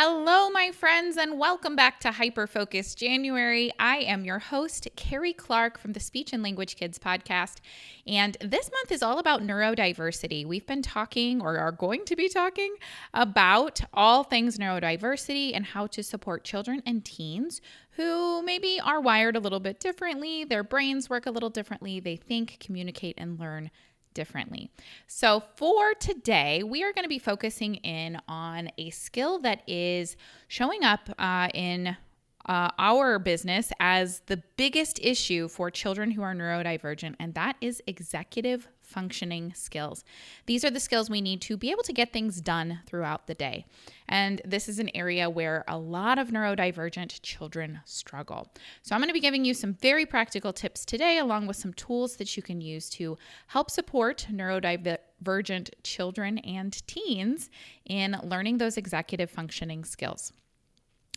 Hello, my friends, and welcome back to Hyperfocus January. I am your host, Carrie Clark from the Speech and Language Kids podcast, and this month is all about neurodiversity. We've been talking, or are going to be talking, about all things neurodiversity and how to support children and teens who maybe are wired a little bit differently, their brains work a little differently, they think, communicate, and learn differently. So for today, we are going to be focusing in on a skill that is showing up in our business as the biggest issue for children who are neurodivergent, and that is executive functioning skills. These are the skills we need to be able to get things done throughout the day. And this is an area where a lot of neurodivergent children struggle. So I'm going to be giving you some very practical tips today, along with some tools that you can use to help support neurodivergent children and teens in learning those executive functioning skills.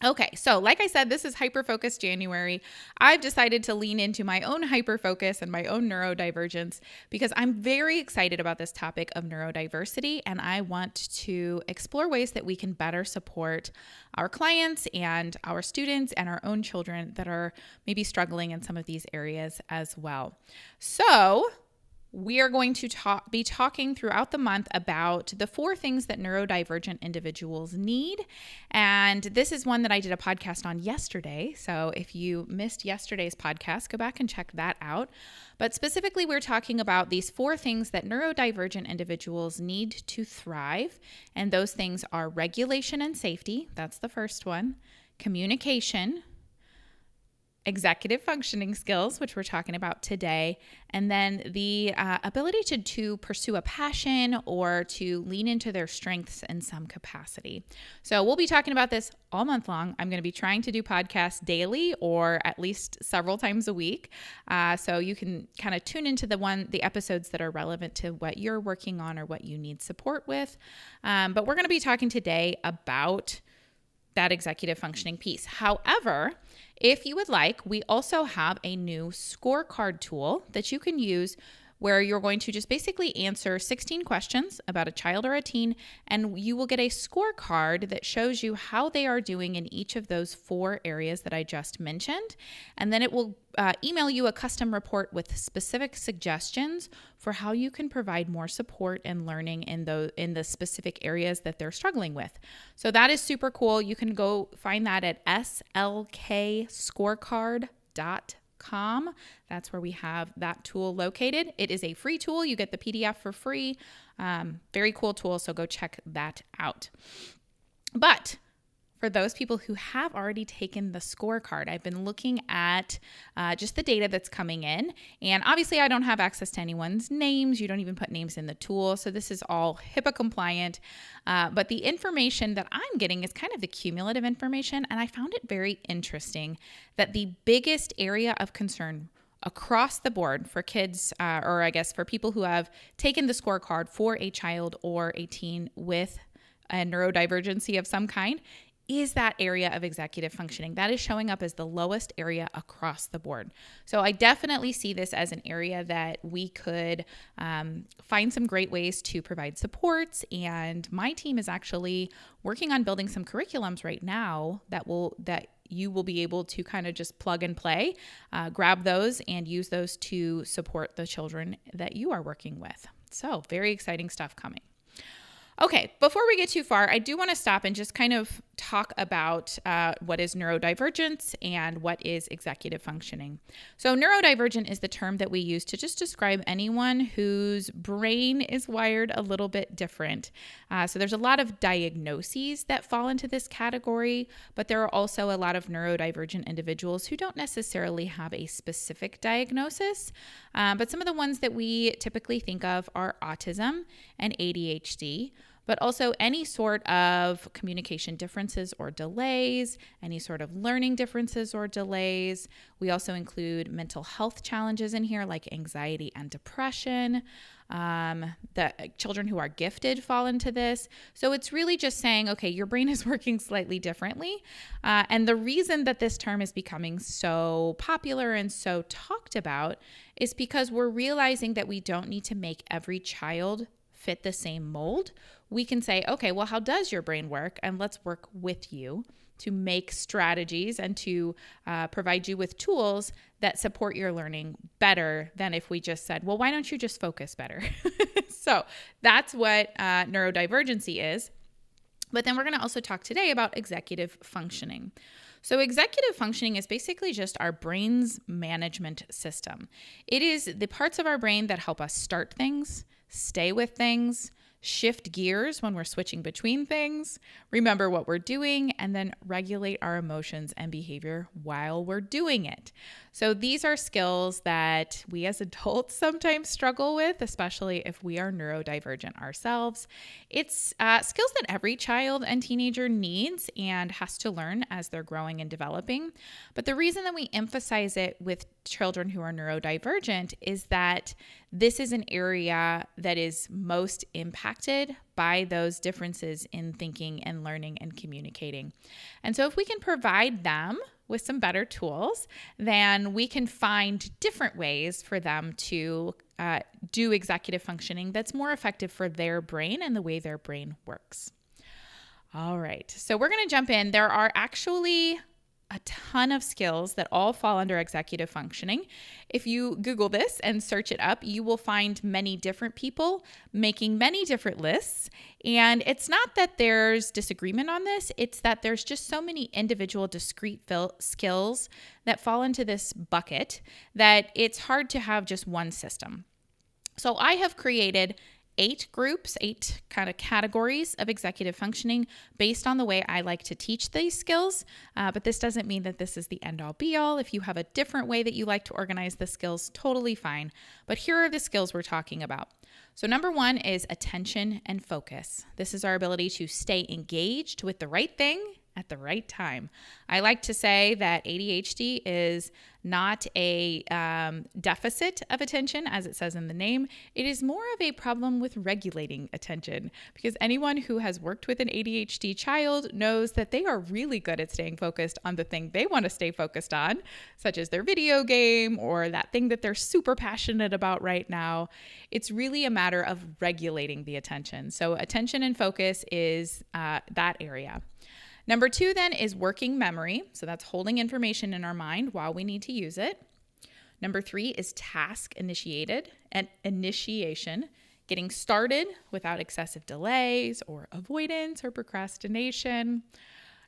Okay, so like I said, this is Hyperfocus January. I've decided to lean into my own hyperfocus and my own neurodivergence because I'm very excited about this topic of neurodiversity, and I want to explore ways that we can better support our clients and our students and our own children that are maybe struggling in some of these areas as well. So we are going to be talking throughout the month about the 4 things that neurodivergent individuals need. And this is one that I did a podcast on yesterday. So if you missed yesterday's podcast, go back and check that out. But specifically, we're talking about these 4 things that neurodivergent individuals need to thrive. And those things are regulation and safety. That's the first one. Communication, executive functioning skills, which we're talking about today, and then the ability to pursue a passion or to lean into their strengths in some capacity. So we'll be talking about this all month long. I'm going to be trying to do podcasts daily or at least several times a week. So you can kind of tune into the episodes that are relevant to what you're working on or what you need support with. But we're going to be talking today about that executive functioning piece. However, if you would like, we also have a new scorecard tool that you can use where you're going to just basically answer 16 questions about a child or a teen, and you will get a scorecard that shows you how they are doing in each of those 4 areas that I just mentioned. And then it will email you a custom report with specific suggestions for how you can provide more support and learning in the specific areas that they're struggling with. So that is super cool. You can go find that at slkscorecard.com. That's where we have that tool located. It is a free tool. You get the PDF for free. Very cool tool, so go check that out. But for those people who have already taken the scorecard, I've been looking at just the data that's coming in. And obviously, I don't have access to anyone's names. You don't even put names in the tool. So this is all HIPAA compliant. But the information that I'm getting is kind of the cumulative information. And I found it very interesting that the biggest area of concern across the board for kids, or I guess for people who have taken the scorecard for a child or a teen with a neurodivergency of some kind, is that area of executive functioning. That is showing up as the lowest area across the board. So I definitely see this as an area that we could find some great ways to provide supports. And my team is actually working on building some curriculums right now that you will be able to kind of just plug and play, grab those and use those to support the children that you are working with. So very exciting stuff coming. Okay, before we get too far, I do want to stop and just kind of talk about what is neurodivergence and what is executive functioning. So neurodivergent is the term that we use to just describe anyone whose brain is wired a little bit different. So there's a lot of diagnoses that fall into this category, but there are also a lot of neurodivergent individuals who don't necessarily have a specific diagnosis. But some of the ones that we typically think of are autism and ADHD, but also any sort of communication differences or delays, any sort of learning differences or delays. We also include mental health challenges in here like anxiety and depression. The children who are gifted fall into this. So it's really just saying, okay, your brain is working slightly differently. And the reason that this term is becoming so popular and so talked about is because we're realizing that we don't need to make every child fit the same mold. we can say, okay, well, how does your brain work? And let's work with you to make strategies and to provide you with tools that support your learning better than if we just said, well, why don't you just focus better? So that's what neurodivergency is. But then we're going to also talk today about executive functioning. So executive functioning is basically just our brain's management system. It is the parts of our brain that help us start things, stay with things, shift gears when we're switching between things, remember what we're doing, and then regulate our emotions and behavior while we're doing it. So these are skills that we as adults sometimes struggle with, especially if we are neurodivergent ourselves. It's skills that every child and teenager needs and has to learn as they're growing and developing. But the reason that we emphasize it with children who are neurodivergent is that this is an area that is most impacted by those differences in thinking and learning and communicating. And so if we can provide them with some better tools, then we can find different ways for them to do executive functioning that's more effective for their brain and the way their brain works. All right, so we're going to jump in. There are actually a ton of skills that all fall under executive functioning. If you Google this and search it up, you will find many different people making many different lists. And it's not that there's disagreement on this, it's that there's just so many individual discrete skills that fall into this bucket that it's hard to have just one system. So I have created 8 groups, 8 kind of categories of executive functioning based on the way I like to teach these skills. But this doesn't mean that this is the end all be all. If you have a different way that you like to organize the skills, totally fine. But here are the skills we're talking about. So number 1 is attention and focus. This is our ability to stay engaged with the right thing at the right time. I like to say that ADHD is not a deficit of attention, as it says in the name. It is more of a problem with regulating attention, because anyone who has worked with an ADHD child knows that they are really good at staying focused on the thing they want to stay focused on, such as their video game or that thing that they're super passionate about right now. It's really a matter of regulating the attention. So attention and focus is that area. Number 2 then is working memory. So that's holding information in our mind while we need to use it. Number 3 is task initiation, getting started without excessive delays or avoidance or procrastination.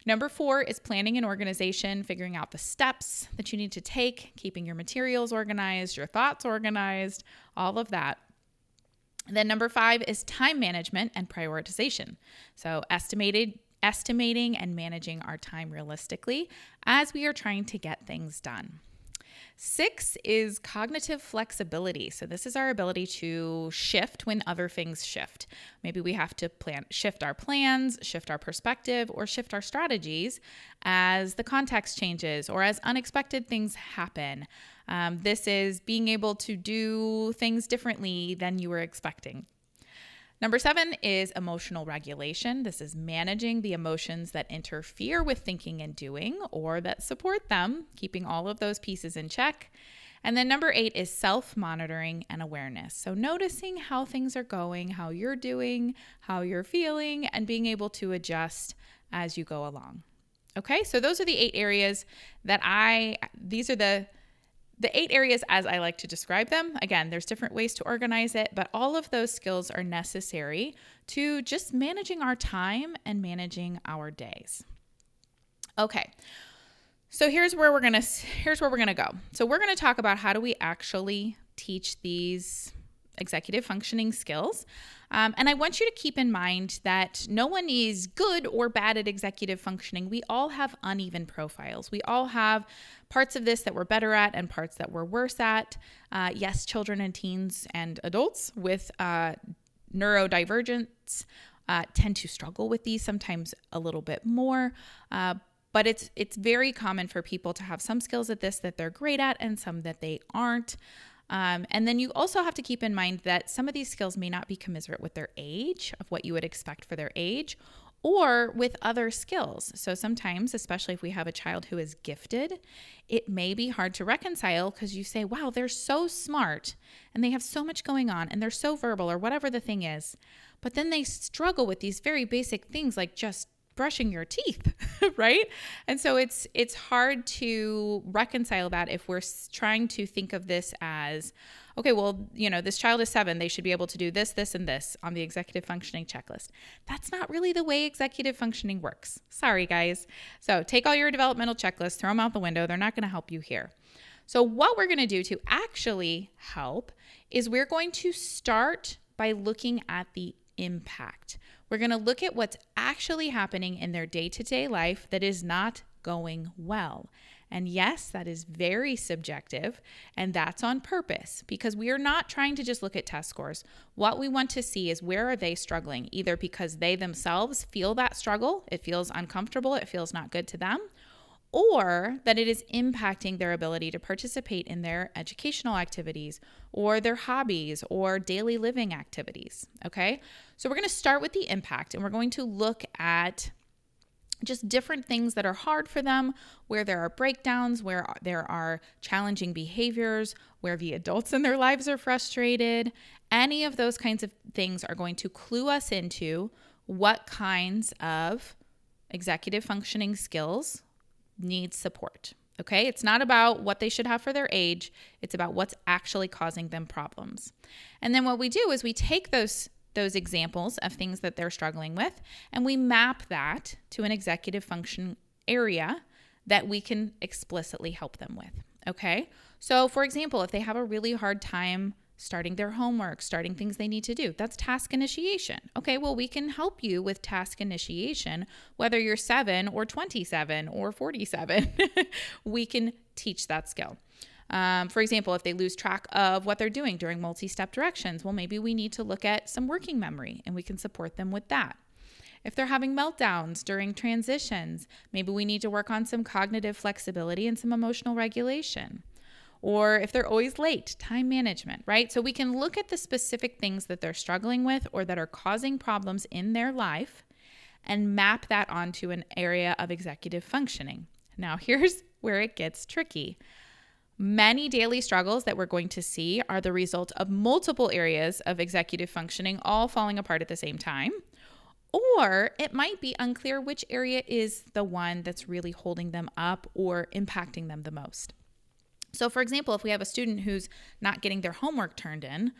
Number 4 is planning and organization, figuring out the steps that you need to take, keeping your materials organized, your thoughts organized, all of that. Then number 5 is time management and prioritization. So estimating and managing our time realistically as we are trying to get things done. 6 is cognitive flexibility. So this is our ability to shift when other things shift. Maybe we have to shift our plans, shift our perspective, or shift our strategies as the context changes or as unexpected things happen. This is being able to do things differently than you were expecting. Number 7 is emotional regulation. This is managing the emotions that interfere with thinking and doing or that support them, keeping all of those pieces in check. And then number 8 is self-monitoring and awareness. So noticing how things are going, how you're doing, how you're feeling, and being able to adjust as you go along. Okay, so those are the 8 areas these are the 8 areas as I like to describe them. Again, there's different ways to organize it, but all of those skills are necessary to just managing our time and managing our days. Okay, so here's where we're gonna go. So we're gonna talk about how do we actually teach these executive functioning skills. And I want you to keep in mind that no one is good or bad at executive functioning. We all have uneven profiles. We all have parts of this that we're better at and parts that we're worse at. Yes, children and teens and adults with neurodivergence tend to struggle with these, sometimes a little bit more. But it's very common for people to have some skills at this that they're great at and some that they aren't. And then you also have to keep in mind that some of these skills may not be commensurate with their age, of what you would expect for their age, or with other skills. So sometimes, especially if we have a child who is gifted, it may be hard to reconcile because you say, wow, they're so smart and they have so much going on and they're so verbal or whatever the thing is. but then they struggle with these very basic things like just brushing your teeth, right? And so it's hard to reconcile that if we're trying to think of this as, okay, well, this child is 7. They should be able to do this, this, and this on the executive functioning checklist. That's not really the way executive functioning works. Sorry, guys. So take all your developmental checklists, throw them out the window. They're not going to help you here. So what we're going to do to actually help is we're going to start by looking at the impact. We're going to look at what's actually happening in their day-to-day life that is not going well. And yes, that is very subjective, and that's on purpose because we are not trying to just look at test scores. What we want to see is where are they struggling, either because they themselves feel that struggle, it feels uncomfortable, it feels not good to them, or that it is impacting their ability to participate in their educational activities or their hobbies or daily living activities, okay? So we're going to start with the impact, and we're going to look at just different things that are hard for them, where there are breakdowns, where there are challenging behaviors, where the adults in their lives are frustrated. Any of those kinds of things are going to clue us into what kinds of executive functioning skills need support. Okay, it's not about what they should have for their age. It's about what's actually causing them problems. And then what we do is we take those examples of things that they're struggling with, and we map that to an executive function area that we can explicitly help them with. Okay, so for example, if they have a really hard time starting their homework, starting things they need to do, that's task initiation. Okay, well, we can help you with task initiation, whether you're 7 or 27 or 47. We can teach that skill. For example, if they lose track of what they're doing during multi-step directions, well, maybe we need to look at some working memory and we can support them with that. If they're having meltdowns during transitions, maybe we need to work on some cognitive flexibility and some emotional regulation. Or if they're always late, time management, right? So we can look at the specific things that they're struggling with or that are causing problems in their life and map that onto an area of executive functioning. Now, here's where it gets tricky. Many daily struggles that we're going to see are the result of multiple areas of executive functioning all falling apart at the same time. Or it might be unclear which area is the one that's really holding them up or impacting them the most. So for example, if we have a student who's not getting their homework turned in,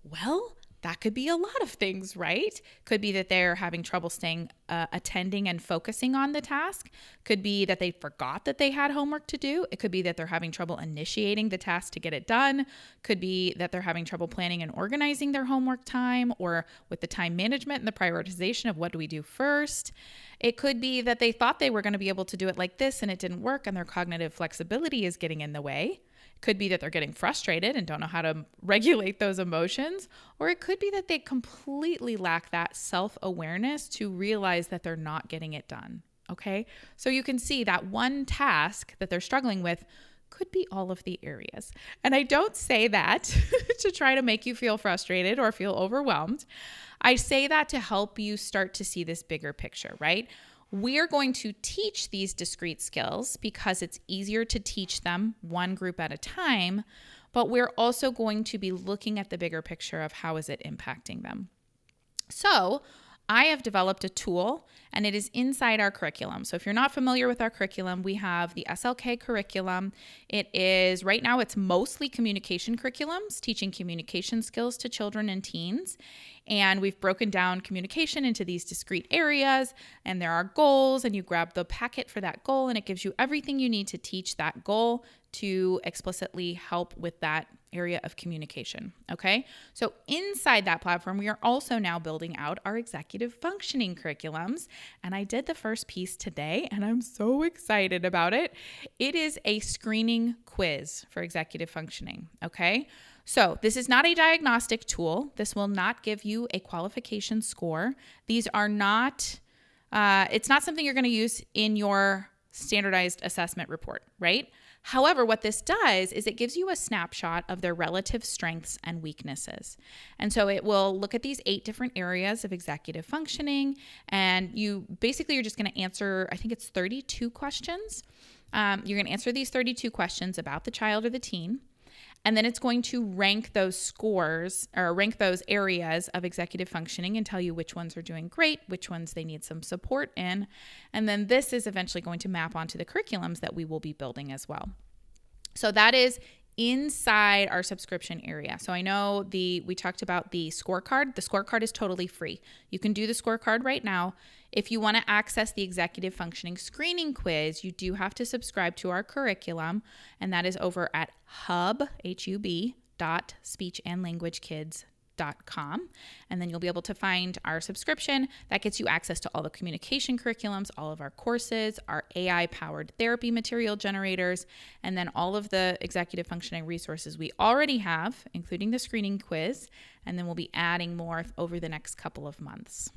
well, that could be a lot of things, right? Could be that they're having trouble staying attending and focusing on the task. Could be that they forgot that they had homework to do. It could be that they're having trouble initiating the task to get it done. Could be that they're having trouble planning and organizing their homework time or with the time management and the prioritization of what do we do first. It could be that they thought they were going to be able to do it like this and it didn't work and their cognitive flexibility is getting in the way. Could be that they're getting frustrated and don't know how to regulate those emotions, or it could be that they completely lack that self-awareness to realize that they're not getting it done, okay? So you can see that one task that they're struggling with could be all of the areas. And I don't say that to try to make you feel frustrated or feel overwhelmed. I say that to help you start to see this bigger picture, right? We're going to teach these discrete skills because it's easier to teach them one group at a time, but we're also going to be looking at the bigger picture of how is it impacting them. So I have developed a tool and it is inside our curriculum. So if you're not familiar with our curriculum, we have the SLK curriculum. It is, right now it's mostly communication curriculums, teaching communication skills to children and teens. And we've broken down communication into these discrete areas, and there are goals, and you grab the packet for that goal, and it gives you everything you need to teach that goal to explicitly help with that area of communication, okay? So inside that platform, we are also now building out our executive functioning curriculums, and I did the first piece today, and I'm so excited about it. It is a screening quiz for executive functioning, okay? So this is not a diagnostic tool. This will not give you a qualification score. These are not, it's not something you're going to use in your standardized assessment report, right? However, what this does is it gives you a snapshot of their relative strengths and weaknesses. And so it will look at these 8 different areas of executive functioning, and you're just going to answer, I think it's 32 questions. You're going to answer these 32 questions about the child or the teen. And then it's going to rank those scores or rank those areas of executive functioning and tell you which ones are doing great, which ones they need some support in. And then this is eventually going to map onto the curriculums that we will be building as well. So that is inside our subscription area. So I know we talked about the scorecard. The scorecard is totally free. You can do the scorecard right now. If you want to access the executive functioning screening quiz, you do have to subscribe to our curriculum, and that is over at hub.speechandlanguagekids.com. And then you'll be able to find our subscription. That gets you access to all the communication curriculums, all of our courses, our AI-powered therapy material generators, and then all of the executive functioning resources we already have, including the screening quiz, and then we'll be adding more over the next couple of months.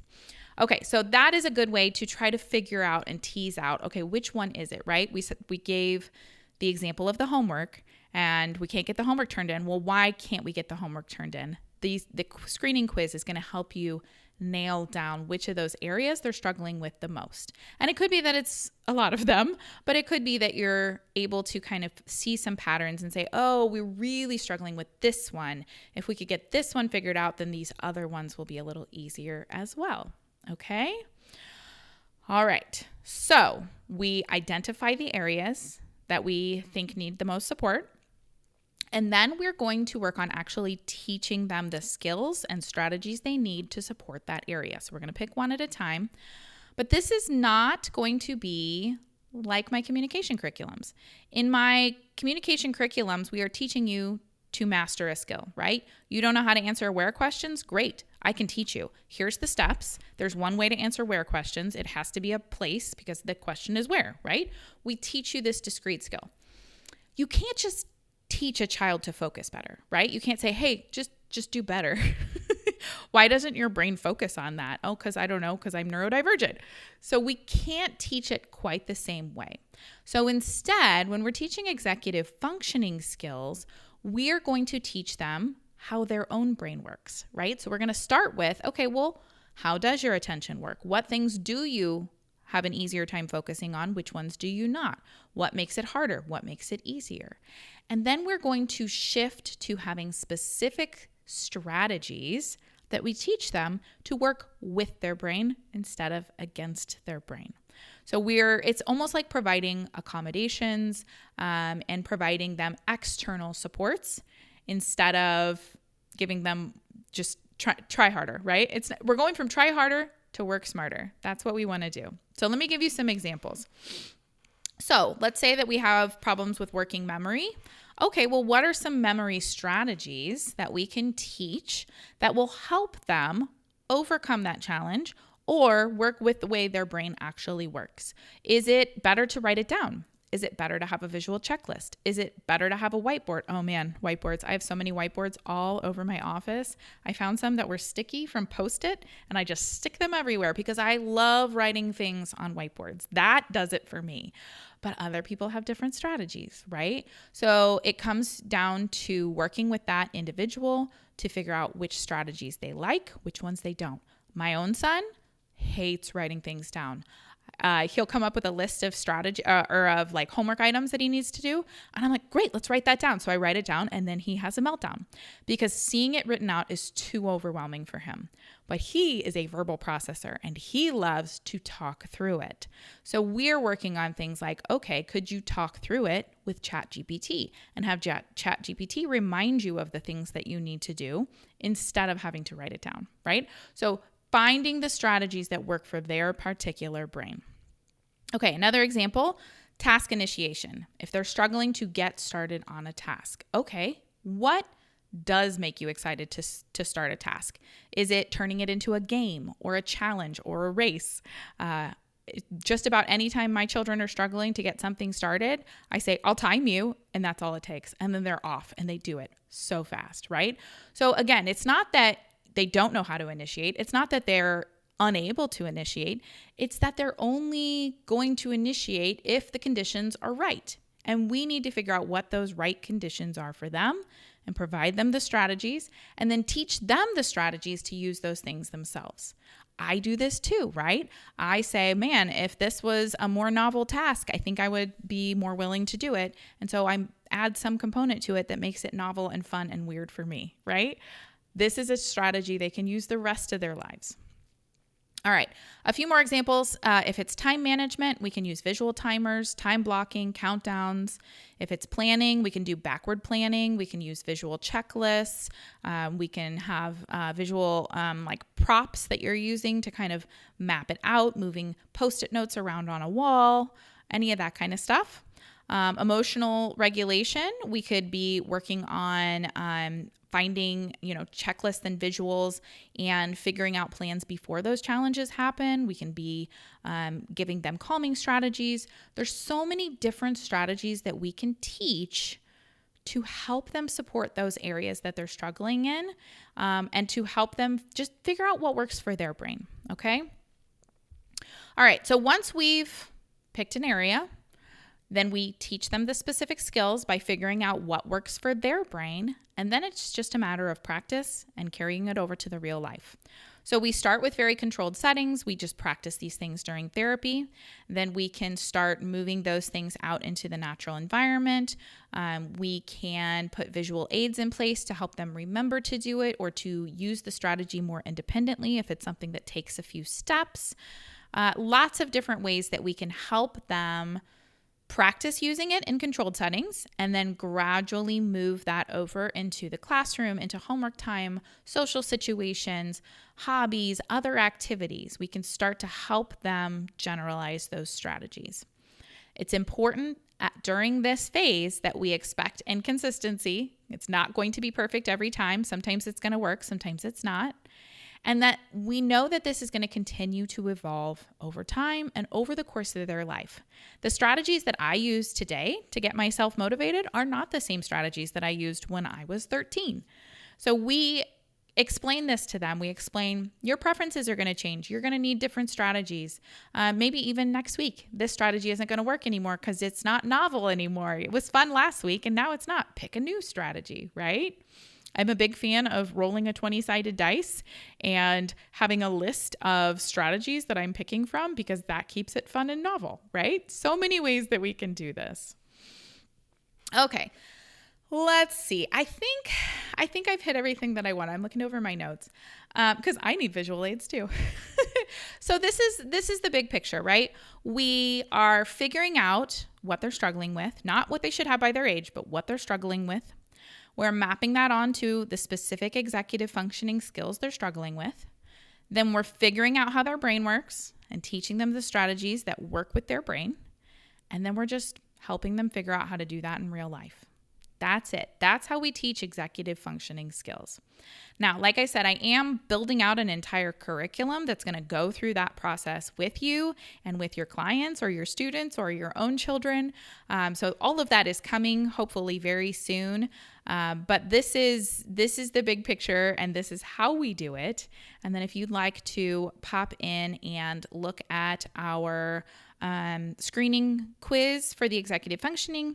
Okay, so that is a good way to try to figure out and tease out, okay, which one is it, right? We gave the example of the homework, and we can't get the homework turned in. Well, why can't we get the homework turned in? The screening quiz is going to help you nail down which of those areas they're struggling with the most. And it could be that it's a lot of them, but it could be that you're able to kind of see some patterns and say, oh, we're really struggling with this one. If we could get this one figured out, then these other ones will be a little easier as well. Okay? All right. So we identify the areas that we think need the most support. And then we're going to work on actually teaching them the skills and strategies they need to support that area. So we're going to pick one at a time. But this is not going to be like my communication curriculums. In my communication curriculums, we are teaching you to master a skill, right? You don't know how to answer where questions? Great. I can teach you. Here's the steps. There's one way to answer where questions. It has to be a place because the question is where, right? We teach you this discrete skill. You can't just teach a child to focus better, right? You can't say, hey, just do better. Why doesn't your brain focus on that? Oh, because I don't know, because I'm neurodivergent. So we can't teach it quite the same way. So instead, when we're teaching executive functioning skills, we're going to teach them how their own brain works, right? So we're going to start with, okay, well, how does your attention work? What things do you have an easier time focusing on? Which ones do you not? What makes it harder? What makes it easier? And then we're going to shift to having specific strategies that we teach them to work with their brain instead of against their brain. So it's almost like providing accommodations and providing them external supports instead of giving them just try harder, right? We're going from try harder to work smarter. That's what we want to do. So let me give you some examples. So let's say that we have problems with working memory. Okay, well, what are some memory strategies that we can teach that will help them overcome that challenge or work with the way their brain actually works? Is it better to write it down? Is it better to have a visual checklist? Is it better to have a whiteboard? Oh man, whiteboards. I have so many whiteboards all over my office. I found some that were sticky from Post-it, and I just stick them everywhere because I love writing things on whiteboards. That does it for me. But other people have different strategies, right? So it comes down to working with that individual to figure out which strategies they like, which ones they don't. My own son hates writing things down. He'll come up with a list of strategy or of like homework items that he needs to do. And I'm like, great, let's write that down. So I write it down and then he has a meltdown because seeing it written out is too overwhelming for him. But he is a verbal processor and he loves to talk through it. So we're working on things like, okay, could you talk through it with ChatGPT and have ChatGPT remind you of the things that you need to do instead of having to write it down, right? So finding the strategies that work for their particular brain. Okay, another example, task initiation. If they're struggling to get started on a task, okay, what does make you excited to start a task? Is it turning it into a game or a challenge or a race? Just about any time my children are struggling to get something started, I say, I'll time you, and that's all it takes. And then they're off and they do it so fast, right? So again, it's not that they don't know how to initiate. It's not that they're unable to initiate. It's that they're only going to initiate if the conditions are right. And we need to figure out what those right conditions are for them and provide them the strategies and then teach them the strategies to use those things themselves. I do this too, right? I say, man, if this was a more novel task, I think I would be more willing to do it. And so I'm add some component to it that makes it novel and fun and weird for me, right? This is a strategy they can use the rest of their lives. All right, a few more examples. If it's time management, we can use visual timers, time blocking, countdowns. If it's planning, we can do backward planning. We can use visual checklists. We can have visual like props that you're using to kind of map it out, moving Post-it notes around on a wall, any of that kind of stuff. Emotional regulation, we could be working on finding, checklists and visuals and figuring out plans before those challenges happen. We can be giving them calming strategies. There's so many different strategies that we can teach to help them support those areas that they're struggling in, and to help them just figure out what works for their brain, okay? All right, so once we've picked an area, then we teach them the specific skills by figuring out what works for their brain. And then it's just a matter of practice and carrying it over to the real life. So we start with very controlled settings. We just practice these things during therapy. Then we can start moving those things out into the natural environment. We can put visual aids in place to help them remember to do it or to use the strategy more independently if it's something that takes a few steps. Lots of different ways that we can help them practice using it in controlled settings and then gradually move that over into the classroom, into homework time, social situations, hobbies, other activities. We can start to help them generalize those strategies. It's important during this phase that we expect inconsistency. It's not going to be perfect every time. Sometimes it's going to work, sometimes it's not. And that we know that this is going to continue to evolve over time and over the course of their life. The strategies that I use today to get myself motivated are not the same strategies that I used when I was 13. So we explain this to them. We explain your preferences are going to change. You're going to need different strategies. Maybe even next week, this strategy isn't going to work anymore because it's not novel anymore. It was fun last week and now it's not. Pick a new strategy, right? I'm a big fan of rolling a 20-sided dice and having a list of strategies that I'm picking from because that keeps it fun and novel, right? So many ways that we can do this. Okay, let's see. I think I've hit everything that I want. I'm looking over my notes because I need visual aids too. So this is the big picture, right? We are figuring out what they're struggling with, not what they should have by their age, but what they're struggling with. We're mapping that onto the specific executive functioning skills they're struggling with. Then we're figuring out how their brain works and teaching them the strategies that work with their brain. And then we're just helping them figure out how to do that in real life. That's it. That's how we teach executive functioning skills. Now, like I said, I am building out an entire curriculum that's going to go through that process with you and with your clients or your students or your own children. So all of that is coming hopefully very soon. But this is the big picture and this is how we do it. And then if you'd like to pop in and look at our screening quiz for the executive functioning,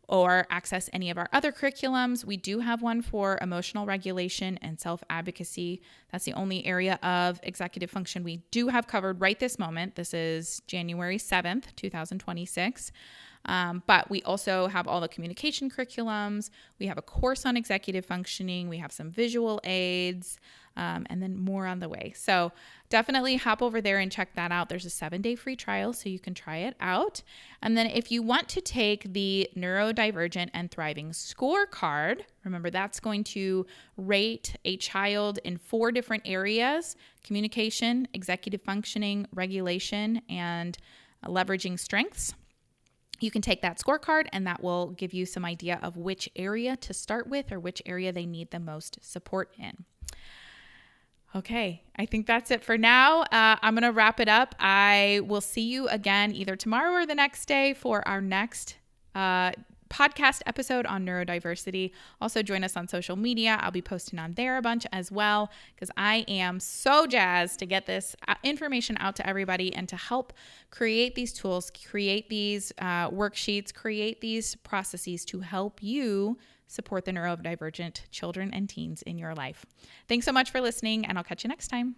or access any of our other curriculums. We do have one for emotional regulation and self-advocacy. That's the only area of executive function we do have covered right this moment. This is January 7th, 2026. But we also have all the communication curriculums. We have a course on executive functioning. We have some visual aids, and then more on the way. So definitely hop over there and check that out. There's a 7-day free trial, so you can try it out. And then if you want to take the neurodivergent and thriving scorecard, remember that's going to rate a child in 4 different areas: communication, executive functioning, regulation, and leveraging strengths. You can take that scorecard and that will give you some idea of which area to start with or which area they need the most support in. Okay, I think that's it for now. I'm going to wrap it up. I will see you again either tomorrow or the next day for our next podcast episode on neurodiversity. Also join us on social media. I'll be posting on there a bunch as well because I am so jazzed to get this information out to everybody and to help create these tools, create these worksheets, create these processes to help you support the neurodivergent children and teens in your life. Thanks so much for listening, and I'll catch you next time.